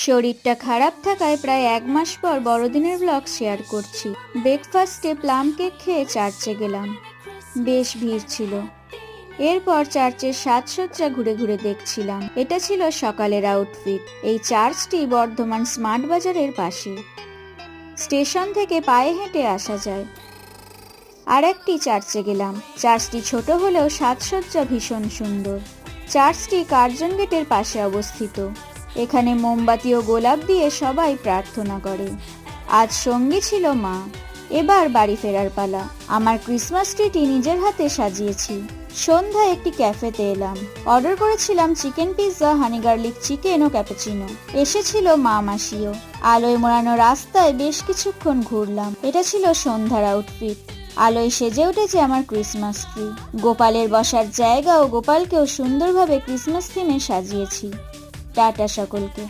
শরীরটা খারাপ থাকায় প্রায় 1 মাস পর বড়দিনের ব্লগ শেয়ার করছি। ব্রেকফাস্টে প্লাম কেক খেয়ে চার্চে গেলাম। বেশ ভিড় ছিল। এরপর চার্চের সাজসজ্জা ঘুরে ঘুরে দেখছিলাম। এটা ছিল সকালের আউটফিট। এই চার্চটি বর্ধমান স্মার্ট বাজারের পাশে। স্টেশন থেকে পায়ে হেঁটে আসা যায়। আর একটি চার্চে গেলাম। চার্চটি ছোট হলেও সাজসজ্জা ভীষণ সুন্দর। চার্চটি কার্জন গেটের পাশে অবস্থিত। এখানে মোমবাতি ও গোলাপ দিয়ে সবাই প্রার্থনা করে। আজ সঙ্গী ছিল মা। এবার বাড়ি ফেরার পালা। আমার ক্রিসমাস ট্রিটি নিজের হাতে সাজিয়েছি। সন্ধ্যায় একটি ক্যাফেতে এলাম। অর্ডার করেছিলাম চিকেন পিৎজা, হানি গার্লিক চিকেন ও ক্যাপুচিনো। এসেছিল মা মাসিও। আলোয় মোড়ানো রাস্তায় বেশ কিছুক্ষণ ঘুরলাম। এটা ছিল সন্ধ্যার আউটফিট। আলোয় সেজে উঠেছে আমার ক্রিসমাস ট্রি। গোপালের বসার জায়গা ও গোপালকেও সুন্দরভাবে ক্রিসমাস থিমে সাজিয়েছি। টাটা সকলকে।